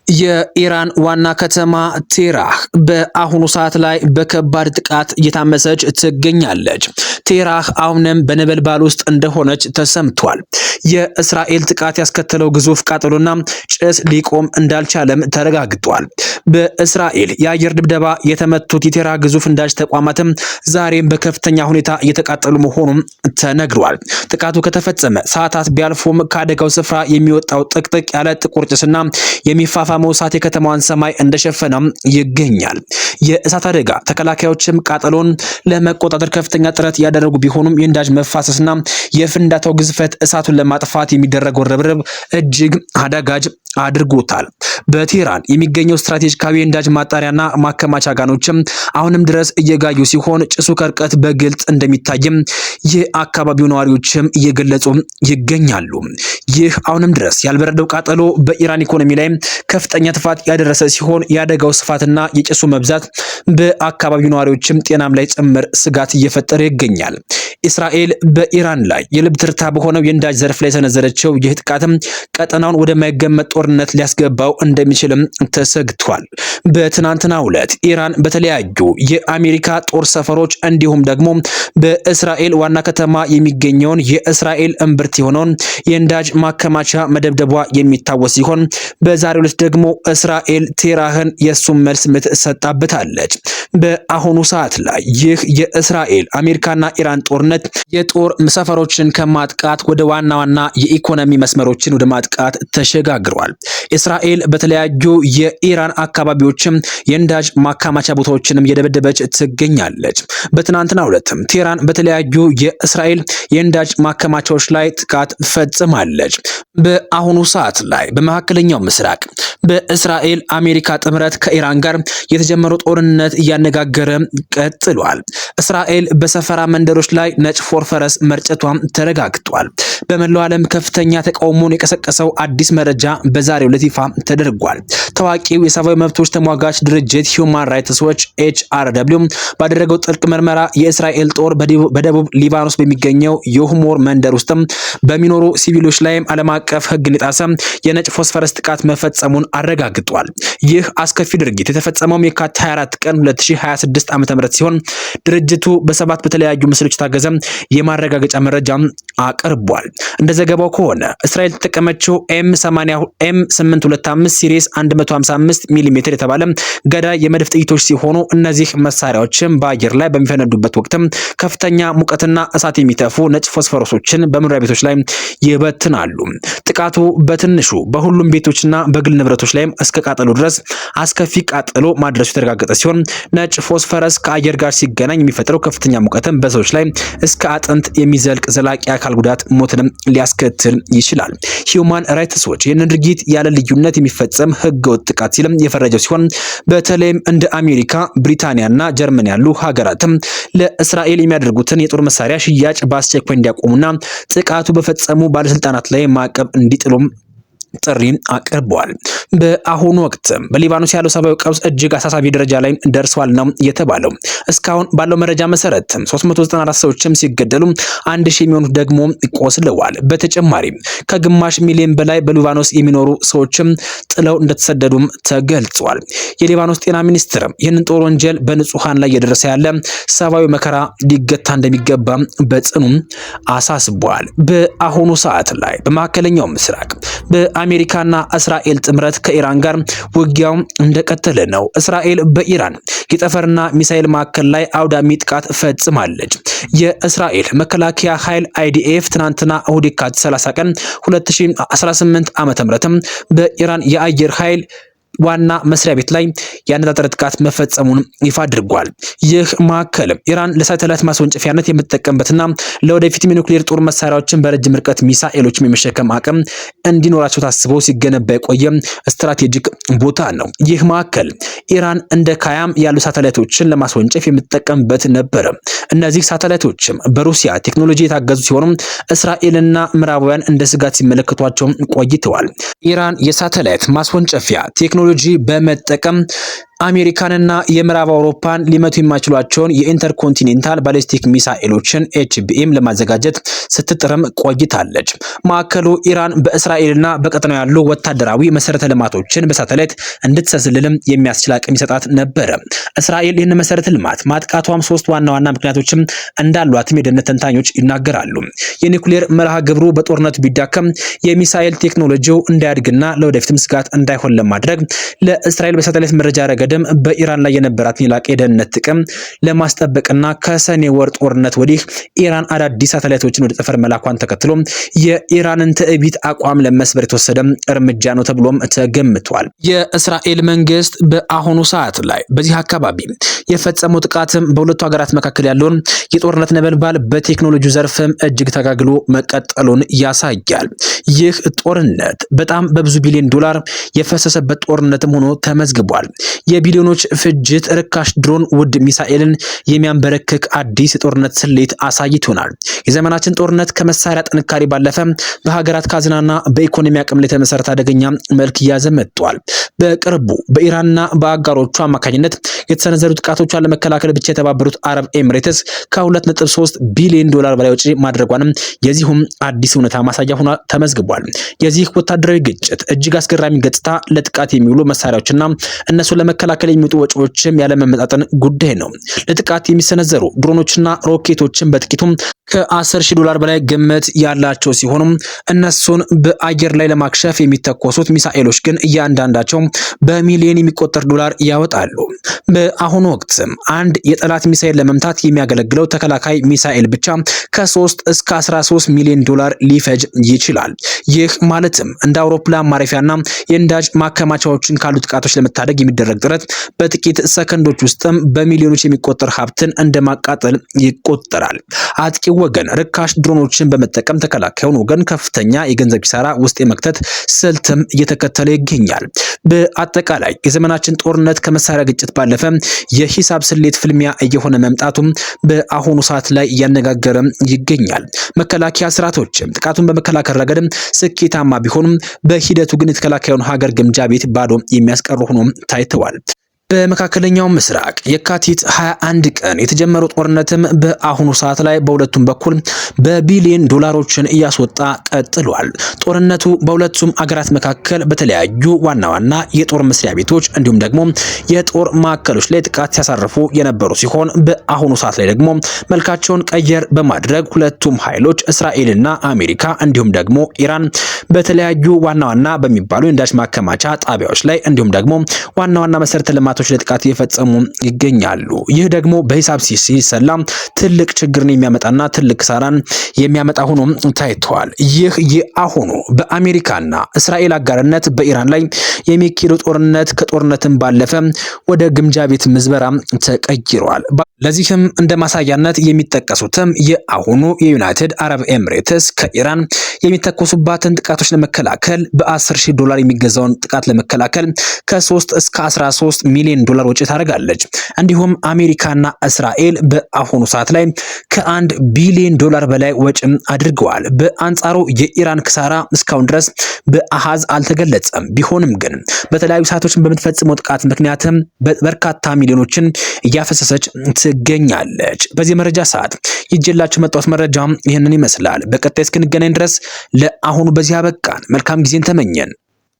የኢራን ዋና ከተማ ቴህራን በአሁኑ ሰዓት ላይ በከባድ ጥቃት እየታመሰች ትገኛለች። ቴህራን አሁንም በነበልባል ውስጥ እንደሆነች ተሰምቷል። የእስራኤል ጥቃት ያስከተለው ግዙፍ ቃጠሎና ጭስ ሊቆም እንዳልቻለም ተረጋግጧል። በእስራኤል የአየር ድብደባ የተመቱት የቴህራን ግዙፍ ነዳጅ ተቋማትም ዛሬም በከፍተኛ ሁኔታ እየተቃጠሉ መሆኑም ተነግሯል። ጥቃቱ ከተፈጸመ ሰዓታት ቢያልፉም ከአደጋው ስፍራ የሚወጣው ጥቅጥቅ ያለ ጥቁር ጭስና የሚፋፋመው እሳት የከተማዋን ሰማይ እንደሸፈነም ይገኛል። የእሳት አደጋ ተከላካዮችም ቃጠሎን ለመቆጣጠር ከፍተኛ ጥረት ያደረጉ ቢሆኑም የነዳጅ መፋሰስና የፍንዳታው ግዝፈት እሳቱን ለማጥፋት የሚደረገው ርብርብ እጅግ አዳጋጅ አድርጎታል። በቴህራን የሚገኘው ስትራቴጂካዊ የነዳጅ ማጣሪያና ማከማቻ ጋኖችም አሁንም ድረስ እየጋዩ ሲሆን ጭሱ ከርቀት በግልጽ እንደሚታይም የአካባቢው ነዋሪዎችም እየገለጹ ይገኛሉ። ይህ አሁንም ድረስ ያልበረደው ቃጠሎ በኢራን ኢኮኖሚ ላይ ከፍተኛ ጥፋት ያደረሰ ሲሆን የአደጋው ስፋትና የጭሱ መብዛት በአካባቢው ነዋሪዎችም ጤናም ላይ ጭምር ስጋት እየፈጠረ ይገኛል። እስራኤል በኢራን ላይ የልብ ትርታ በሆነው የነዳጅ ዘርፍ ላይ የሰነዘረችው ይህ ጥቃትም ቀጠናውን ወደማይገመት ጦርነት ሊያስገባው እንደሚችልም ተሰግቷል። በትናንትናው ዕለት ኢራን በተለያዩ የአሜሪካ ጦር ሰፈሮች እንዲሁም ደግሞ በእስራኤል ዋና ከተማ የሚገኘውን የእስራኤል እምብርት የሆነውን የነዳጅ ማከማቻ መደብደቧ የሚታወስ ሲሆን በዛሬው ዕለት ደግሞ እስራኤል ቴህራንን የሱም መልስ ምት ሰጣበታለች። በአሁኑ ሰዓት ላይ ይህ የእስራኤል አሜሪካና ኢራን ጦርነት የጦር ሰፈሮችን ከማጥቃት ወደ ዋና ዋና የኢኮኖሚ መስመሮችን ወደ ማጥቃት ተሸጋግሯል። እስራኤል በተለያዩ የኢራን አካባቢዎችም የነዳጅ ማከማቻ ቦታዎችንም እየደበደበች ትገኛለች። በትናንትናው ዕለትም ቴህራን በተለያዩ የእስራኤል የነዳጅ ማከማቻዎች ላይ ጥቃት ፈጽማለች። በአሁኑ ሰዓት ላይ በመካከለኛው ምስራቅ በእስራኤል አሜሪካ ጥምረት ከኢራን ጋር የተጀመረው ጦርነት እያነጋገረ ቀጥሏል። እስራኤል በሰፈራ መንደሮች ላይ ነጭ ፎርፈረስ መርጨቷም ተረጋግጧል። በመላው ዓለም ከፍተኛ ተቃውሞን የቀሰቀሰው አዲስ መረጃ በዛሬው ዕለት ይፋ ተደርጓል። ታዋቂው የሰብአዊ መብቶች ተሟጋች ድርጅት ሂውማን ራይትስ ዎች HRW ባደረገው ጥልቅ ምርመራ የእስራኤል ጦር በደቡብ ሊባኖስ በሚገኘው የሁሞር መንደር ውስጥም በሚኖሩ ሲቪሎች ላይም ዓለም አቀፍ ሕግን የጣሰ የነጭ ፎስፈረስ ጥቃት መፈጸሙን አረጋግጧል። ይህ አስከፊ ድርጊት የተፈጸመው የካቲት 24 ቀን 2026 ዓ.ም ሲሆን ድርጅቱ በሰባት በተለያዩ ምስሎች የታገዘ የማረጋገጫ መረጃ አቅርቧል። እንደ ዘገባው ከሆነ እስራኤል ተጠቀመችው M825 ሲሪስ 155 ሚሜ የተባለ ገዳይ የመድፍ ጥይቶች ሲሆኑ እነዚህ መሳሪያዎችም በአየር ላይ በሚፈነዱበት ወቅትም ከፍተኛ ሙቀትና እሳት የሚተፉ ነጭ ፎስፈረሶችን በመኖሪያ ቤቶች ላይ ይበትናሉ። ጥቃቱ በትንሹ በሁሉም ቤቶችና በግል ንብረቶች ላይ እስከ ቃጠሎ ድረስ አስከፊ ቃጠሎ ማድረሱ የተረጋገጠ ሲሆን ነጭ ፎስፈረስ ከአየር ጋር ሲገናኝ የሚፈጥረው ከፍተኛ ሙቀትም በሰዎች ላይ እስከ አጥንት የሚዘልቅ ዘላቂ አካል ጉዳት ሞትንም ሊያስከትል ይችላል። ሂውማን ራይትስ ዎች ይህንን ድርጊት ያለ ልዩነት የሚፈጸም ህገወጥ ጥቃት ሲልም የፈረጀው ሲሆን በተለይም እንደ አሜሪካ፣ ብሪታንያና ጀርመን ያሉ ሀገራትም ለእስራኤል የሚያደርጉትን የጦር መሳሪያ ሽያጭ በአስቸኳይ እንዲያቆሙና ጥቃቱ በፈጸሙ ባለስልጣናት ላይ ማዕቀብ እንዲጥሉም ጥሪ አቅርበዋል። በአሁኑ ወቅት በሊባኖስ ያለው ሰብአዊ ቀውስ እጅግ አሳሳቢ ደረጃ ላይ ደርሷል ነው የተባለው። እስካሁን ባለው መረጃ መሰረት 394 ሰዎችም ሲገደሉ 1000 የሚሆኑት ደግሞ ቆስለዋል። በተጨማሪም ከግማሽ ሚሊዮን በላይ በሊባኖስ የሚኖሩ ሰዎችም ጥለው እንደተሰደዱም ተገልጿል። የሊባኖስ ጤና ሚኒስትር ይህንን ጦር ወንጀል በንጹሃን ላይ እየደረሰ ያለ ሰብአዊ መከራ ሊገታ እንደሚገባ በጽኑ አሳስቧል። በአሁኑ ሰዓት ላይ በመካከለኛው ምስራቅ በአሜሪካና እስራኤል ጥምረት ከኢራን ጋር ውጊያው እንደቀጠለ ነው። እስራኤል በኢራን የጠፈርና ሚሳኤል ማዕከል ላይ አውዳሚ ጥቃት ፈጽማለች። የእስራኤል መከላከያ ኃይል IDF ትናንትና እሁድ የካቲት 30 ቀን 2018 ዓ.ም በኢራን የአየር ኃይል ዋና መስሪያ ቤት ላይ ያነጣጠረ ጥቃት መፈጸሙን ይፋ አድርጓል። ይህ ማዕከል ኢራን ለሳተላይት ማስወንጨፊያነት የምትጠቀምበትና ለወደፊት የኒውክሌር ጦር መሳሪያዎችን በረጅም ርቀት ሚሳኤሎችን የመሸከም አቅም እንዲኖራቸው ታስበው ሲገነባ የቆየ ስትራቴጂክ ቦታ ነው። ይህ ማዕከል ኢራን እንደ ካያም ያሉ ሳተላይቶችን ለማስወንጨፍ የምትጠቀምበት ነበር። እነዚህ ሳተላይቶችም በሩሲያ ቴክኖሎጂ የታገዙ ሲሆኑ እስራኤልና ምዕራባውያን እንደ ስጋት ሲመለከቷቸው ቆይተዋል። ኢራን የሳተላይት ማስወንጨፊያ ቴክኖሎጂ በመጠቀም አሜሪካንና የምዕራብ አውሮፓን ሊመቱ የማይችሏቸውን የኢንተርኮንቲኔንታል ባሊስቲክ ሚሳኤሎችን ኤችቢኤም ለማዘጋጀት ስትጥርም ቆይታለች። ማዕከሉ ኢራን በእስራኤልና በቀጠናው ያሉ ወታደራዊ መሰረተ ልማቶችን በሳተላይት እንድትሰልልም የሚያስችል አቅም ይሰጣት ነበረ። እስራኤል ይህን መሰረተ ልማት ማጥቃቷም ሶስት ዋና ምክንያቶችም እንዳሏትም የደህንነት ተንታኞች ይናገራሉ። የኒውክሌር መርሃ ግብሩ በጦርነቱ ቢዳከም የሚሳኤል ቴክኖሎጂው እንዳያድግና ለወደፊትም ስጋት እንዳይሆን ለማድረግ ለእስራኤል በሳተላይት መረጃ ረገድም በኢራን ላይ የነበራትን የላቀ የደህንነት ጥቅም ለማስጠበቅና ከሰኔ ወር ጦርነት ወዲህ ኢራን አዳዲስ ሳተላይቶችን ወደ ጠፈር መላኳን ተከትሎ የኢራንን ትዕቢት አቋም ለመስበር የተወሰደ እርምጃ ነው ተብሎም ተገምቷል። የእስራኤል መንግስት በአሁኑ ሰዓት ላይ በዚህ አካባቢ የፈጸመው ጥቃትም በሁለቱ ሀገራት መካከል ያለውን የጦርነት ነበልባል በቴክኖሎጂ ዘርፍም እጅግ ተጋግሎ መቀጠሉን ያሳያል። ይህ ጦርነት በጣም በብዙ ቢሊዮን ዶላር የፈሰሰበት ጦርነትም ሆኖ ተመዝግቧል። የቢሊዮኖች ፍጅት፣ ርካሽ ድሮን፣ ውድ ሚሳኤልን የሚያንበረክክ አዲስ የጦርነት ስሌት አሳይቶናል። የዘመናችን ጦርነት ከመሳሪያ ጥንካሬ ባለፈ በሀገራት ካዝናና በኢኮኖሚ አቅም ላይ የተመሰረተ አደገኛ መልክ እያዘ መጥቷል። በቅርቡ በኢራንና በአጋሮቹ አማካኝነት የተሰነዘሩ ጥቃቶቿን ለመከላከል ብቻ የተባበሩት አረብ ኤምሬትስ ከ2.3 ቢሊዮን ዶላር በላይ ወጪ ማድረጓንም የዚሁም አዲስ እውነታ ማሳያ ሆኖ ተመዝግቧል። የዚህ ወታደራዊ ግጭት እጅግ አስገራሚ ገጽታ ለጥቃት የሚውሉ መሳሪያዎችና እነሱ ለመከላከል የሚወጡ ወጪዎችም ያለመመጣጠን ጉዳይ ነው። ለጥቃት የሚሰነዘሩ ድሮኖችና ሮኬቶችን በጥቂቱም ከ10,000 ዶላር በላይ ግምት ያላቸው ሲሆኑ እነሱን በአየር ላይ ለማክሸፍ የሚተኮሱት ሚሳኤሎች ግን እያንዳንዳቸው በሚሊዮን የሚቆጠር ዶላር ያወጣሉ። በአሁኑ ወቅትም አንድ የጠላት ሚሳኤል ለመምታት የሚያገለግለው ተከላካይ ሚሳኤል ብቻ ከ3 እስከ 13 ሚሊዮን ዶላር ሊፈጅ ይችላል። ይህ ማለትም እንደ አውሮፕላን ማረፊያና የነዳጅ ማከማቻዎችን ካሉ ጥቃቶች ለመታደግ የሚደረግ ጥረት በጥቂት ሰከንዶች ውስጥም በሚሊዮኖች የሚቆጠር ሀብትን እንደማቃጠል ይቆጠራል። አጥቂ ወገን ርካሽ ድሮኖችን በመጠቀም ተከላካዩን ወገን ከፍተኛ የገንዘብ ኪሳራ ውስጥ የመክተት ስልትም እየተከተለ ይገኛል። በአጠቃላይ የዘመናችን ጦርነት ከመሳሪያ ግጭት ባለፈ የሂሳብ ስሌት ፍልሚያ እየሆነ መምጣቱም በአሁኑ ሰዓት ላይ እያነጋገረ ይገኛል። መከላከያ ስርዓቶችም ጥቃቱን በመከላከል ረገድም ስኬታማ ቢሆኑም በሂደቱ ግን የተከላካዩን ሀገር ግምጃ ቤት ባዶ የሚያስቀሩ ሆኖ ታይተዋል። በመካከለኛው ምስራቅ የካቲት 21 ቀን የተጀመረው ጦርነትም በአሁኑ ሰዓት ላይ በሁለቱም በኩል በቢሊዮን ዶላሮችን እያስወጣ ቀጥሏል። ጦርነቱ በሁለቱም አገራት መካከል በተለያዩ ዋና የጦር መስሪያ ቤቶች እንዲሁም ደግሞ የጦር ማዕከሎች ላይ ጥቃት ሲያሳርፉ የነበሩ ሲሆን በአሁኑ ሰዓት ላይ ደግሞ መልካቸውን ቀየር በማድረግ ሁለቱም ኃይሎች እስራኤልና አሜሪካ እንዲሁም ደግሞ ኢራን በተለያዩ ዋና በሚባሉ የነዳጅ ማከማቻ ጣቢያዎች ላይ እንዲሁም ደግሞ ዋና መሰረተ ልማቶች ለጥቃት እየፈጸሙ ይገኛሉ። ይህ ደግሞ በሂሳብ ሲሰላ ትልቅ ችግርን የሚያመጣና ትልቅ ኪሳራን የሚያመጣ ሆኖ ታይቷል። ይህ የአሁኑ በአሜሪካና እስራኤል አጋርነት በኢራን ላይ የሚካሄደው ጦርነት ከጦርነትም ባለፈ ወደ ግምጃ ቤት ምዝበራ ተቀይሯል። ለዚህም እንደ ማሳያነት የሚጠቀሱትም የአሁኑ የዩናይትድ አረብ ኤምሬትስ ከኢራን የሚተኮሱባትን ጥቃቶች ለመከላከል በ10,000 ዶላር የሚገዛውን ጥቃት ለመከላከል ከ3 እስከ 13 ሚሊዮን ዶላር ወጪ ታደርጋለች። እንዲሁም አሜሪካና እስራኤል በአሁኑ ሰዓት ላይ ከ1 ቢሊዮን ዶላር በላይ ወጪ አድርገዋል። በአንጻሩ የኢራን ኪሳራ እስካሁን ድረስ በአሃዝ አልተገለጸም። ቢሆንም ግን በተለያዩ ሰዓቶችን በምትፈጽመው ጥቃት ምክንያትም በርካታ ሚሊዮኖችን እያፈሰሰች ትገኛለች። በዚህ መረጃ ሰዓት ይዤላችሁ መጣሁት መረጃ ይህንን ይመስላል። በቀጣይ እስክንገናኝ ድረስ ለአሁኑ በዚህ አበቃን። መልካም ጊዜን ተመኘን።